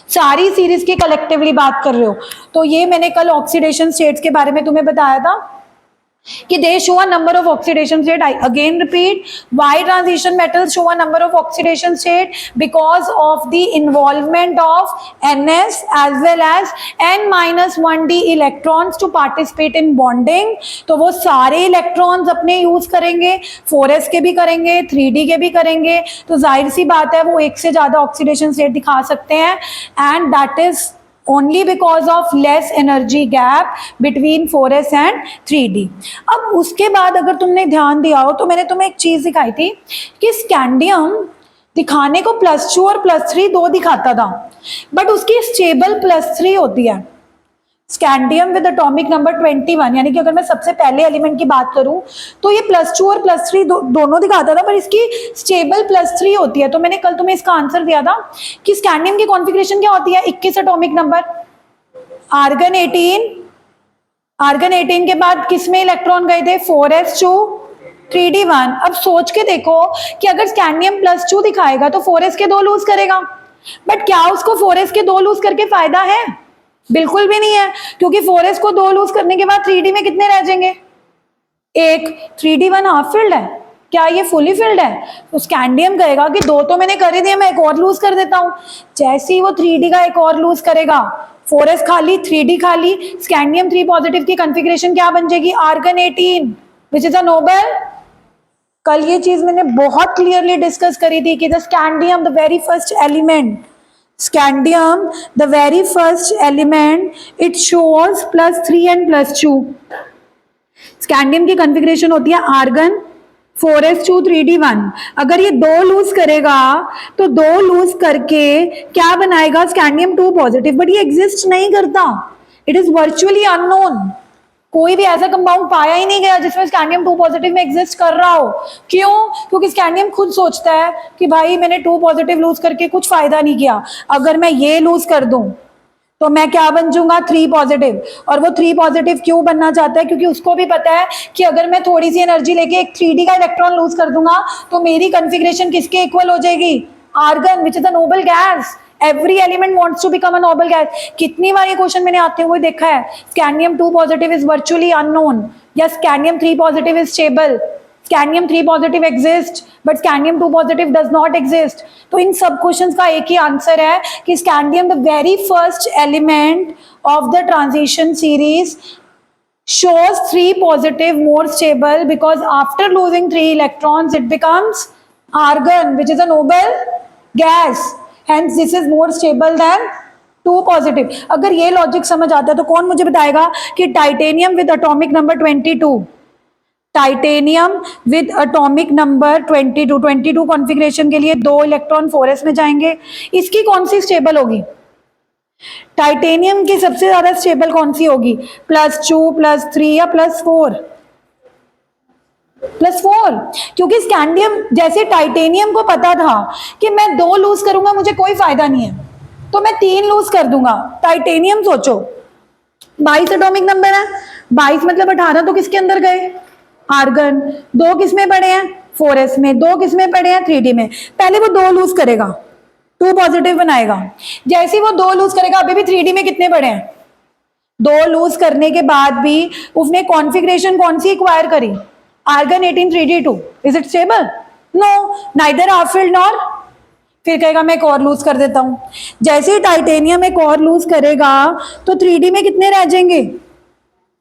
सारी सीरीज की कलेक्टिवली बात कर रहे हो. तो ये मैंने कल ऑक्सीडेशन स्टेट्स के बारे में तुम्हें बताया था कि they show a number of oxidation state. I again repeat, why transition metals show a number of oxidation state? Because of the involvement of ns as well as n-1d electrons to participate in bonding. तो वो सारे electrons अपने use करेंगे, 4s के भी करेंगे, 3d के भी करेंगे. तो जाहिर सी बात है वो एक से ज्यादा ऑक्सीडेशन स्टेट दिखा सकते हैं, and that is only because of less energy gap between 4s and 3d. अब उसके बाद अगर तुमने ध्यान दिया हो तो मैंने तुम्हें एक चीज दिखाई थी कि स्कैंडियम दिखाने को +2 और +3 दो दिखाता था, बट उसकी स्टेबल +3 होती है. स्कैंडियम विद एटॉमिक नंबर 21, यानी कि अगर मैं सबसे पहले एलिमेंट की बात करूं तो ये +2 और +3 दोनों दिखाता था, पर इसकी स्टेबल +3 होती है. तो मैंने कल तुम्हें इसका आंसर दिया था कि स्कैंडियम की कॉन्फ़िगरेशन क्या होती है? 21 एटॉमिक नंबर, आर्गन 18, आर्गन 18 के बाद किसमें इलेक्ट्रॉन गए थे? 4s2 3d1. अब सोच के देखो कि अगर स्कैंडियम +2 दिखाएगा तो 4s के 2 लूज करेगा, बट क्या उसको 4s के 2 लूज करके फायदा है? बिल्कुल भी नहीं है, क्योंकि 4s को 2 लूज करने के बाद 3d में कितने रह जाएंगे? 1. 3d1 हाफ फील्ड है, क्या ये फुली फिल्ड है? तो स्कैंडियम कहेगा कि दो तो मैंने कर ही दिए, मैं एक और लूज कर देता हूँ। जैसे ही वो 3D का एक और लूज करेगा, 4s खाली 3D खाली, स्कैंडियम 3 पॉजिटिव की कॉन्फ़िगरेशन क्या बन जाएगी? Argon 18 which is a noble. कल ये चीज मैंने बहुत क्लियरली डिस्कस करी थी कि the scandium the very first element, scandium the very first element it shows +3 and +2। Scandium की कॉन्फ़िगरेशन होती है आर्गन 4s2 3d1। अगर ये दो लूज करेगा तो दो लूज करके क्या बनाएगा? स्कैंडियम 2 पॉजिटिव, बट ये एग्जिस्ट नहीं करता, इट इज वर्चुअली अननोन। कोई भी ऐसा कंपाउंड पाया ही नहीं गया जिसमें स्कैंडियम 2 पॉजिटिव में एग्जिस्ट कर रहा हो। क्यों? क्योंकि स्कैंडियम खुद सोचता है कि भाई मैंने 2 पॉजिटिव लूज करके कुछ फायदा नहीं किया, अगर मैं ये लूज कर दूं तो मैं क्या बन जाऊंगा? 3 पॉजिटिव। और वो 3 पॉजिटिव क्यों बनना चाहता है? क्योंकि उसको भी पता है कि अगर मैं थोड़ी सी एनर्जी लेके एक 3D का इलेक्ट्रॉन लूज कर दूंगा तो मेरी कॉन्फ़िगरेशन किसके इक्वल हो जाएगी? Argon which is a noble gas. Every element wants to become a noble gas. कितनी बार ये क्वेश्चन मैंने आते हुए देखा है, scandium 2 positive is virtually unknown, या scandium 3 positive is stable, scandium 3 positive exist but scandium 2 positive does not exist. तो इन सब क्वेश्चंस का एक ही आंसर है कि scandium the very first element of the transition series shows 3 positive more stable because after losing 3 electrons it becomes argon which is a noble gas, hence this is more stable than 2 positive। अगर ये logic समझ आता है तो कौन मुझे बताएगा कि titanium with atomic number 22, titanium with atomic number 22 configuration के लिए 2 इलेक्ट्रॉन 4s में जाएंगे, इसकी कौन सी स्टेबल होगी? टाइटेनियम की सबसे ज्यादा स्टेबल कौन सी होगी? +2 +3 या +4? +4, क्योंकि स्कैंडियम जैसे टाइटेनियम को पता था कि मैं 2 लूज करूंगा मुझे कोई फायदा नहीं है तो मैं 3 लूज कर दूंगा। टाइटेनियम सोचो 22 एटॉमिक नंबर है, 22 मतलब 18 तो किसके अंदर गए? आर्गन। 2 किस में पड़े हैं? 4s में। 2 किस में पड़े हैं? 3D में। पहले वो 2 लूज करेगा, 2 पॉजिटिव बनाएगा। जैसे ही वो 2 लूज करेगा, अभी भी 3D में कितने पड़े हैं? 2 लूज करने के बाद भी उसने कॉन्फ़िगरेशन कौन सी एक्वायर करी? Argon 18 3d2। Is it stable? No, neither half filled nor. फिर कहेगा मैं एक और लूज कर देता हूं। जैसे ही टाइटेनियम एक और लूज करेगा तो 3D में कितने रह जाएंगे?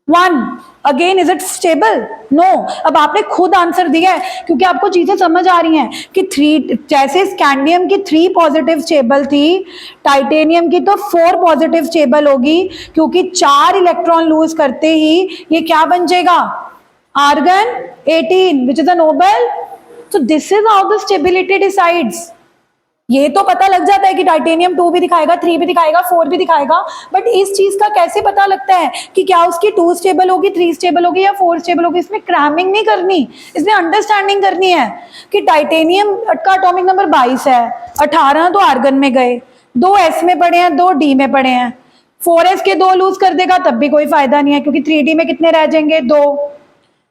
1। Again is it stable? No. अब आपने खुद आंसर दिया है क्योंकि आपको चीजें समझ आ रही हैं कि 3 जैसे स्कैंडियम की 3 पॉजिटिव स्टेबल थी, टाइटेनियम की तो 4 पॉजिटिव स्टेबल होगी क्योंकि 4 इलेक्ट्रॉन लूज करते ही ये क्या बन जाएगा? Argon 18 which is a noble. So this is how the stability decides. ये तो पता लग जाता है कि टाइटेनियम 2 भी दिखाएगा, 3 भी दिखाएगा, 4 भी दिखाएगा, बट इस चीज का कैसे पता लगता है कि क्या उसकी 2 स्टेबल होगी, 3 स्टेबल होगी या 4 स्टेबल होगी? इसमें क्रैमिंग नहीं करनी, इसमें अंडरस्टैंडिंग करनी है कि टाइटेनियम का एटॉमिक नंबर 22 है, 18 तो आर्गन में गए, 2 s में पड़े हैं, 2 d में पड़े हैं। 4s के 2 लूज कर देगा तब भी कोई फायदा नहीं है क्योंकि 3D में कितने रह जाएंगे? 2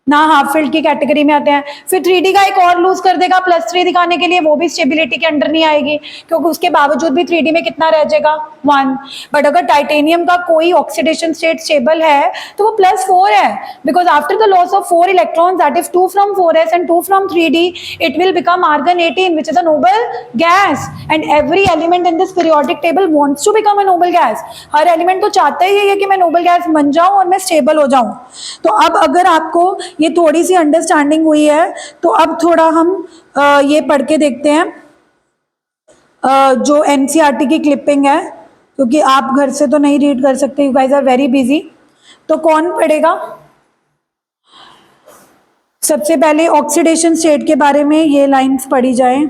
ना हाफ फील्ड की कैटेगरी में आते हैं। फिर 3D का एक और लूज कर देगा +3 दिखाने के लिए, वो भी स्टेबिलिटी के अंडर नहीं आएगी क्योंकि उसके बावजूद भी 3D में कितना रह जाएगा? 1। बट अगर टाइटेनियम का कोई ऑक्सीडेशन स्टेट स्टेबल है तो वो +4 है because after the loss of 4 electrons that is 2 from 4s and 2 from 3D it will become argon 18 which is a noble gas and every element in this periodic table wants to become a noble gas। Her element तो चाहता ही है कि मैं noble gas बन जाऊं और मैं stable हो जाऊं। तो अब अगर आपको ये थोड़ी सी अंडरस्टैंडिंग हुई है तो अब थोड़ा हम ये पढ़ के देखते हैं जो एनसीईआरटी की क्लिपिंग है, क्योंकि आप घर से तो नहीं रीड कर सकते, you guys are very busy. तो कौन पढ़ेगा? सबसे पहले ऑक्सीडेशन स्टेट के बारे में ये लाइंस पढ़ी जाए।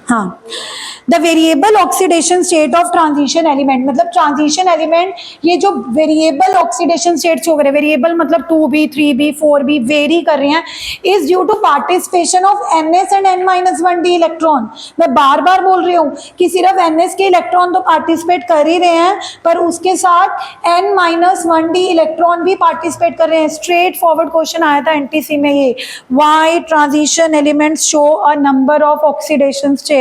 हाँ, the variable oxidation state of transition element, मतलब ट्रांजिशन एलिमेंट ये जो वेरिएबल ऑक्सीडेशन स्टेट्स हो गए, वेरिएबल मतलब 2b 3b 4b वेरी कर रहे हैं, is due to participation of ns and n-1d electron. मैं बार बार बोल रही हूँ कि सिर्फ ns के इलेक्ट्रॉन तो पार्टिसिपेट कर ही रहे हैं पर उसके साथ n-1d इलेक्ट्रॉन भी पार्टिसिपेट कर रहे हैं। स्ट्रेट फॉरवर्ड क्वेश्चन आया था एनटीसी में ये, why transition elements show a number of oxidation state,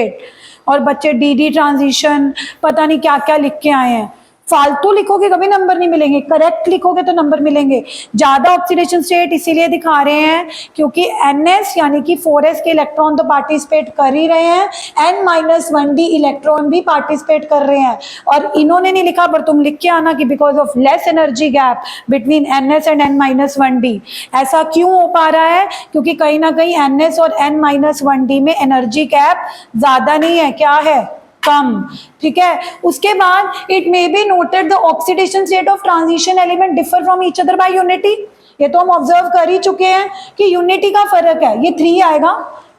और बच्चे डी ट्रांजिशन पता नहीं क्या क्या लिख के आए हैं। फालतू लिखोगे कभी नंबर नहीं मिलेंगे, करेक्ट लिखोगे तो नंबर मिलेंगे। ज्यादा ऑक्सीडेशन स्टेट इसीलिए दिखा रहे हैं क्योंकि NS यानी कि 4s के इलेक्ट्रॉन तो पार्टिसिपेट कर ही रहे हैं, N-1d इलेक्ट्रॉन भी पार्टिसिपेट कर रहे हैं। और इन्होंने नहीं लिखा पर तुम लिख के आना कि because of less energy gap between NS and N-1d। ऐसा क्यों हो पा रहा है? क्योंकि कहीं ना कहीं NS और N-1d में एनर्जी गैप ज्यादा नहीं है, क्या है, कम। ठीक है, उसके बाद it may be noted the oxidation state of transition element differ from each other by unity. ये तो हम ऑब्जर्व कर ही चुके हैं कि यूनिटी का फर्क है, ये 3 आएगा।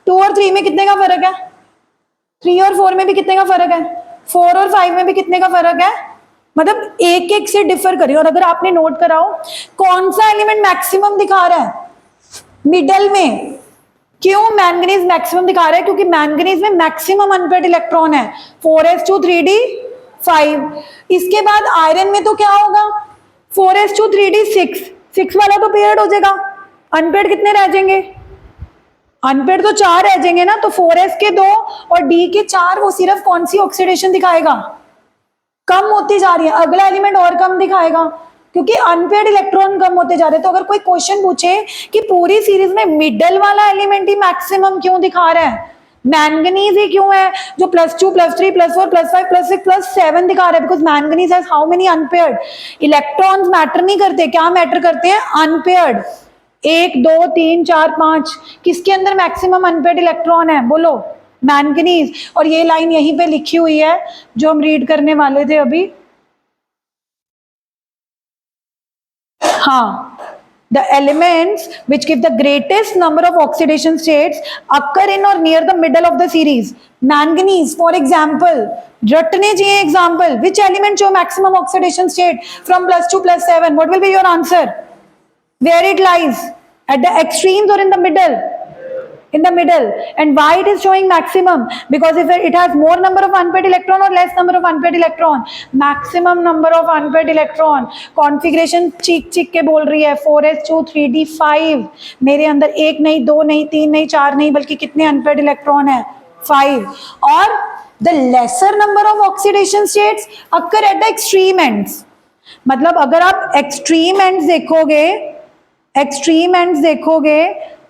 2 और 3 में कितने का फर्क है? 3 और 4 में भी कितने का फर्क है? 4 और 5 में भी कितने का फर्क है? मतलब एक एक से डिफर करिए। और अगर आपने नोट कराओ कौन सा एलिमेंट मैक्सिमम दिखा रहा है मिडल में, क्यों मैंगनीज मैक्सिमम दिखा रहा है? क्योंकि मैंगनीज में मैक्सिमम अनपेयर्ड इलेक्ट्रॉन है, 4s2 3d 5। इसके बाद आयरन में तो क्या होगा? 4s2 3d 6 वाला तो पेयर्ड हो जाएगा, अनपेयर्ड कितने रह जाएंगे? अनपेयर्ड तो 4 रह जाएंगे ना। तो 4s के 2 और d के 4, वो सिर्फ कौन सी ऑक्सीडेशन दिखाएगा? कम होती जा रही है। अगला एलिमेंट और कम दिखाएगा क्योंकि अनपेयर्ड इलेक्ट्रॉन कम होते जा रहे हैं। तो अगर कोई क्वेश्चन पूछे कि पूरी सीरीज में मिडल वाला एलिमेंट ही मैक्सिमम क्यों दिखा रहा है, मैंगनीज ही क्यों है जो +2 +3 +4 +5 +6 +7 दिखा रहा है? Because manganese has how many unpaired electrons? Matter नहीं करते, क्या मैटर करते हैं? अनपेयर्ड। 1 2 3 4 5 किसके अंदर मैक्सिमम अनपेयर्ड इलेक्ट्रॉन है? बोलो, मैंगनीज। और ये लाइन यहीं पे लिखी हुई है जो हम रीड करने वाले थे अभी। हाँ, the elements which give the greatest number of oxidation states occur in or near the middle of the series. Manganese, for example, रटने चाहिए example. Which element show maximum oxidation state from +2 +7? What will be your answer? Where it lies? At the extremes or in the middle? In the middle. And why it is showing maximum? Because if it has more number of unpaired electron or less number of unpaired electron? Maximum number of unpaired electron. Configuration चीख के बोल रही है 4s2 3d 5। मेरे अंदर 1 नहीं 2 नहीं 3 नहीं 4 नहीं बल्कि कितने unpaired electron है? 5। और the lesser number of oxidation states occur at the extreme ends. मतलब अगर आप extreme ends देखोगे,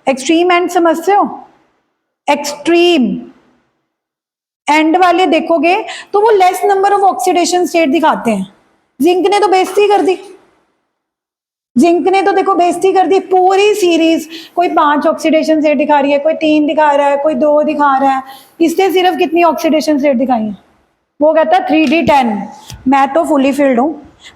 एक्सट्रीम एंड समझते हो? एक्सट्रीम एंड वाले देखोगे तो वो less number of oxidation state दिखाते हैं। जिंक ने तो बेइज्जती कर दी, जिंक ने तो देखो बेइज्जती कर दी। पूरी सीरीज कोई 5 ऑक्सीडेशन स्टेट दिखा रही है, कोई 3 दिखा रहा है, कोई 2 दिखा रहा है। इससे सिर्फ कितनी ऑक्सीडेशन स्टेट दिखाई है? वो कहता है 3d10। मैं तो फुली फिल्ड हूं,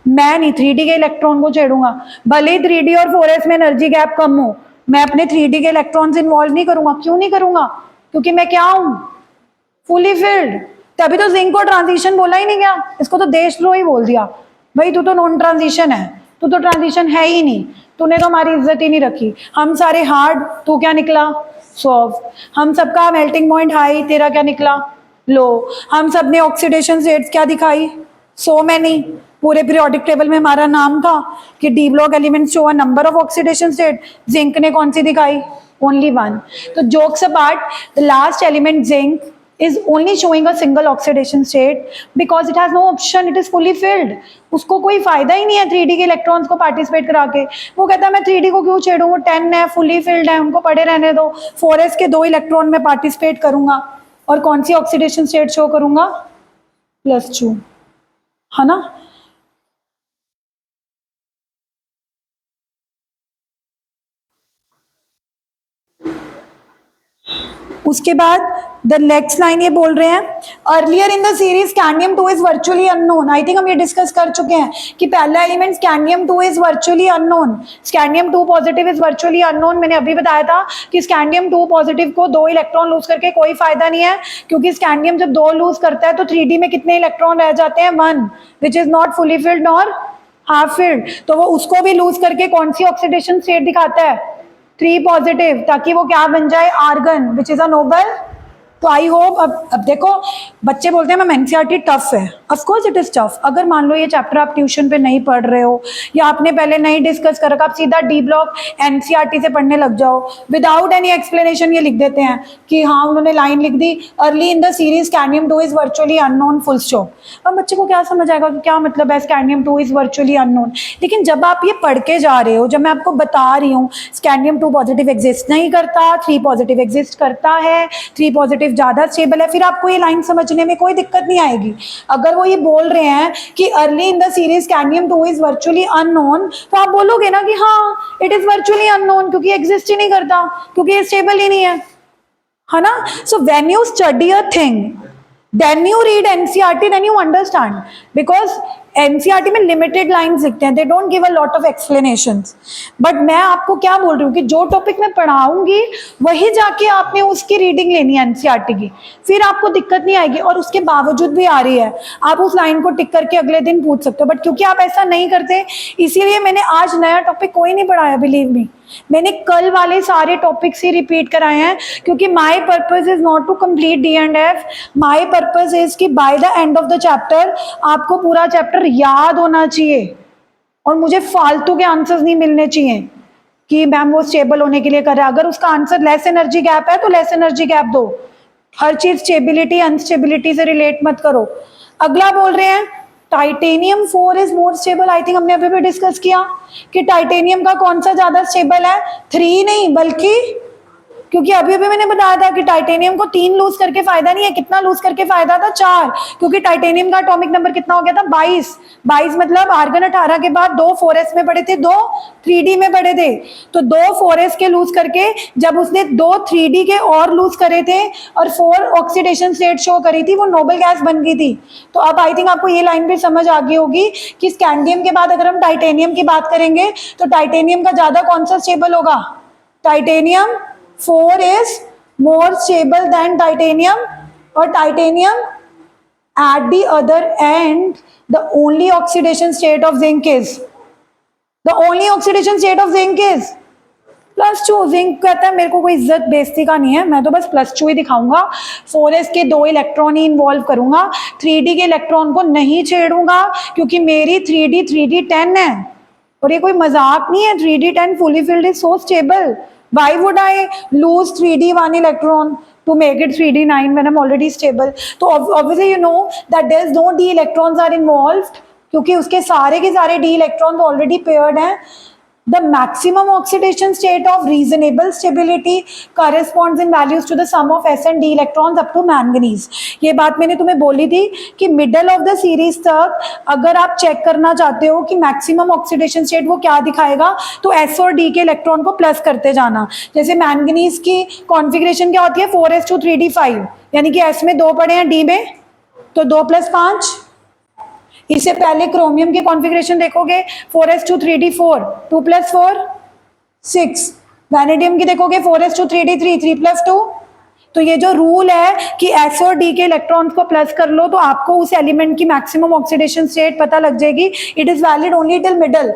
मैं नहीं 3d के इलेक्ट्रॉन को छेड़ूंगा। भले ही 3d और 4s में एनर्जी गैप कम हो, मैं अपने 3d के इलेक्ट्रॉन्स इन्वॉल्व नहीं करूंगा। क्यों नहीं करूंगा? क्योंकि मैं क्या हूं? Fully filled. तभी तो जिंक को ट्रांजिशन बोला ही नहीं गया, इसको तो देशद्रोही बोल दिया। भाई तू तो नॉन ट्रांजिशन है, तू तो ट्रांजिशन है ही नहीं, तूने तो हमारी इज्जत ही नहीं रखी। हम सारे हार्ड, तू क्या निकला? सॉफ्ट। हम सबका मेल्टिंग पॉइंट हाई, तेरा क्या निकला? लो। हम सब ने ऑक्सीडेशन स्टेट्स क्या दिखाई? So many. पूरे पीरियोडिक टेबल में हमारा नाम था कि D block elements show a number of oxidation state. Zinc ने कौन सी दिखाई? ओनली 1। तो jokes apart, the last element zinc is only showing a single oxidation state because it has no option, it is fully filled. उसको कोई फायदा ही नहीं है 3d के इलेक्ट्रॉन्स को पार्टिसिपेट करा के। वो कहता है मैं 3d को क्यों छेड़ूं, वो 10 है, फुली फिल्ड है, उनको पड़े रहने दो। 4s के 2 इलेक्ट्रॉन में पार्टिसिपेट करूंगा और कौन सी ऑक्सीडेशन स्टेट शो करूंगा? +2, है ना? उसके बाद द नेक्स्ट लाइन ये बोल रहे हैं earlier in the series scandium 2 is virtually unknown. I think हम ये डिस्कस कर चुके हैं कि पहला element scandium 2 is virtually unknown. Scandium 2 positive is virtually unknown. मैंने अभी बताया था कि स्कैंडियम 2 पॉजिटिव को 2 इलेक्ट्रॉन लूज करके कोई फायदा नहीं है, क्योंकि स्कैंडियम जब 2 लूज करता है तो 3d में कितने इलेक्ट्रॉन रह जाते हैं? 1, which is not fully filled nor half filled. तो वो उसको भी लूज करके कौन सी ऑक्सीडेशन स्टेट दिखाता है? 3 पॉजिटिव, ताकि वो क्या बन जाए? Argon, which is a noble. तो आई होप अब देखो बच्चे बोलते हैं मैम एनसीईआरटी टफ है। Of course it is tough. अगर मान लो ये चैप्टर आप ट्यूशन पे नहीं पढ़ रहे हो या आपने पहले नहीं डिस्कस कर रखा, आप सीधा डी ब्लॉक एनसीईआरटी से पढ़ने लग जाओ विदाउट एनी एक्सप्लेनेशन, ये लिख देते हैं कि हाँ उन्होंने लाइन लिख दी, early in the series scandium 2 is virtually unknown full stop. अब बच्चे को क्या समझ आएगा कि क्या मतलब है स्कैंडियम 2 इज वर्चुअली अननोन। लेकिन जब आप ये पढ़ के जा रहे हो, जब मैं आपको बता रही हूँ स्कैंडियम 2 पॉजिटिव एग्जिस्ट नहीं करता, 3 पॉजिटिव एग्जिस्ट करता है, 3 पॉजिटिव ज्यादा स्टेबल है, फिर आपको ये लाइन समझने में कोई दिक्कत नहीं आएगी। अगर वो ये बोल रहे हैं कि early in the series scandium 2 is virtually unknown, तो आप बोलोगे ना कि हाँ इट इज वर्चुअली अननोन, क्योंकि एग्जिस्ट ही नहीं करता, क्योंकि ये स्टेबल ही नहीं है ना। So when you study a thing then you read NCERT, then you understand, because NCERT में लिमिटेड लाइन्स लिखते हैं, they don't give a lot of explanations। But मैं आपको क्या बोल रही हूँ कि जो टॉपिक मैं पढ़ाऊंगी वही जाके आपने उसकी रीडिंग लेनी है NCERT की, फिर आपको दिक्कत नहीं आएगी। और उसके बावजूद भी आ रही है, आप उस लाइन को टिक करके अगले दिन पूछ सकते हो, बट क्योंकि आप ऐसा नहीं करते इसीलिए मैंने आज नया टॉपिक कोई नहीं पढ़ाया, बिलीव मी। मैंने कल वाले सारे टॉपिक्स ही रिपीट कराए हैं, क्योंकि my purpose is not to complete D&F, my purpose is कि by the end of the chapter आपको पूरा चैप्टर याद होना चाहिए, और मुझे फालतू के आंसर्स नहीं मिलने चाहिए कि मैम वो स्टेबल होने के लिए कर रहा है। अगर उसका आंसर लेस एनर्जी गैप है तो लेस एनर्जी गैप दो, हर चीज स्टेबिलिटी अनस्टेबिलिटी से रिलेट मत करो। अगला बोल रहे हैं titanium 4 is more stable. I think हमने अभी भी डिस्कस किया कि टाइटेनियम का कौन सा ज्यादा स्टेबल है, 3 नहीं बल्कि, क्योंकि अभी अभी मैंने बताया था कि टाइटेनियम को 3 लूज करके फायदा नहीं है। कितना लूज करके फायदा था, 4, क्योंकि टाइटेनियम का एटॉमिक नंबर कितना हो गया था, 22 मतलब आर्गन 18 के बाद 2 4s में पड़े थे, 2 3d में पड़े थे। तो 2 4s के लूज करके जब उसने 2 3d के और लूज करे थे और 4 ऑक्सीडेशन स्टेट शो करी थी, वो नोबल गैस बन गई थी। तो अब आई थिंक आपको ये लाइन भी समझ आ गई होगी कि स्कैंडियम के बाद अगर हम टाइटेनियम की बात करेंगे तो टाइटेनियम का ज्यादा कौन सा स्टेबल होगा, titanium 4 is more stable than titanium, or titanium at the other end the only oxidation state of zinc is +2। Zinc कहता है मेरे को कोई इज्जत बेइज्जती का नहीं है, मैं तो बस +2 ही दिखाऊंगा, 4s के 2 इलेक्ट्रॉन ही इन्वॉल्व करूंगा, 3d के इलेक्ट्रॉन को नहीं छेड़ूंगा, क्योंकि मेरी 3d 10 है और ये कोई मजाक नहीं है। 3d 10 fully filled is so stable. Why would I lose 3d 1 electron to make it 3d 9 when I'm already stable? So obviously you know that there's no d electrons are involved, क्योंकि उसके सारे के सारे d electrons already paired हैं। The maximum oxidation state of reasonable stability corresponds in values to the sum of s and d electrons up to manganese। ये बात मैंने तुम्हें बोली थी कि मिडल ऑफ द सीरीज तक अगर आप चेक करना चाहते हो कि मैक्सिमम ऑक्सीडेशन स्टेट वो क्या दिखाएगा, तो s और d के इलेक्ट्रॉन को प्लस करते जाना। जैसे मैंगनीज की कॉन्फ़िगरेशन क्या होती है, 4s2 3d5, यानी कि s में 2 पड़े हैं, d में तो 2 + 5। इससे पहले क्रोमियम की कॉन्फ़िगरेशन देखोगे, 4s2 3d4, 2 + 4 6। वैनेडियम की देखोगे 4s2 3d3, 3 + 2। तो ये जो रूल है कि s और d के इलेक्ट्रॉन्स को प्लस कर लो तो आपको उस एलिमेंट की मैक्सिमम ऑक्सीडेशन स्टेट पता लग जाएगी। It is valid only till middle,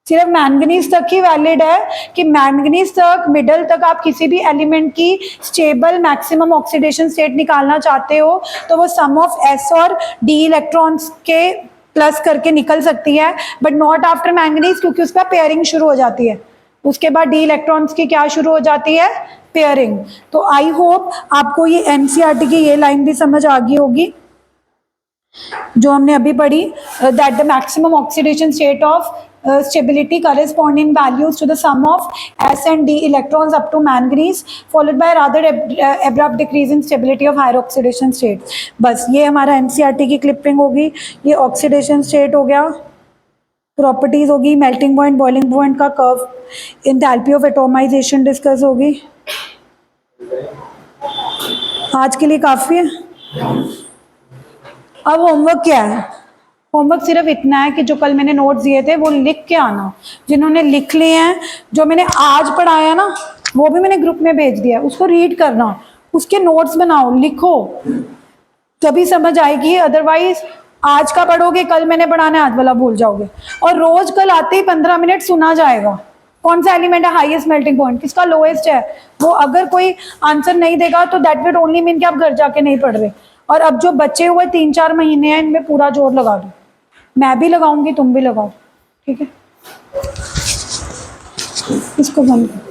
सिर्फ मैंगनीज तक ही वैलिड है कि मैंगनीज तक मिडल तक आप किसी भी एलिमेंट की स्टेबल मैक्सिमम ऑक्सीडेशन स्टेट निकालना चाहते हो तो वो सम ऑफ s और d इलेक्ट्रॉन्स के प्लस करके निकल सकती है, बट नॉट आफ्टर मैंगनीज, क्योंकि उसका पेयरिंग शुरू हो जाती है। उसके बाद d इलेक्ट्रॉन्स की क्या शुरू हो जाती है, पेयरिंग। तो आई होप आपको ये NCERT की ये लाइन भी समझ आ गई होगी जो हमने अभी पढ़ी, that the maximum oxidation state of stability correspond in values to the sum of s and d electrons up to manganese, followed by rather abrupt decrease in stability of higher oxidation state। बस ये हमारा NCERT की clipping होगी। ये oxidation state हो गया, properties होगी, melting point boiling point का curve, enthalpy of atomization discuss होगी। आज के लिए काफ़ी है। अब होमवर्क क्या है, होमवर्क सिर्फ इतना है कि जो कल मैंने नोट्स दिए थे वो लिख के आना। जिन्होंने लिख लिए हैं, जो मैंने आज पढ़ाया ना वो भी मैंने ग्रुप में भेज दिया, उसको रीड करना, उसके नोट्स बनाओ, लिखो, तभी समझ आएगी। अदरवाइज आज का पढ़ोगे, कल मैंने पढ़ाना है, आज वाला भूल जाओगे। और रोज कल आते ही 15 मिनट सुना जाएगा कौन सा एलिमेंट है हाईएस्ट मेल्टिंग पॉइंट, किसका लोएस्ट है। वो अगर कोई आंसर नहीं देगा तो दैट विल ओनली मीन कि आप घर जाके नहीं पढ़ रहे। और अब जो बचे हुए 3-4 महीने हैं इनमें पूरा जोर लगा दो। मैं भी लगाऊंगी, तुम भी लगाओ, ठीक है। इसको बंद करो।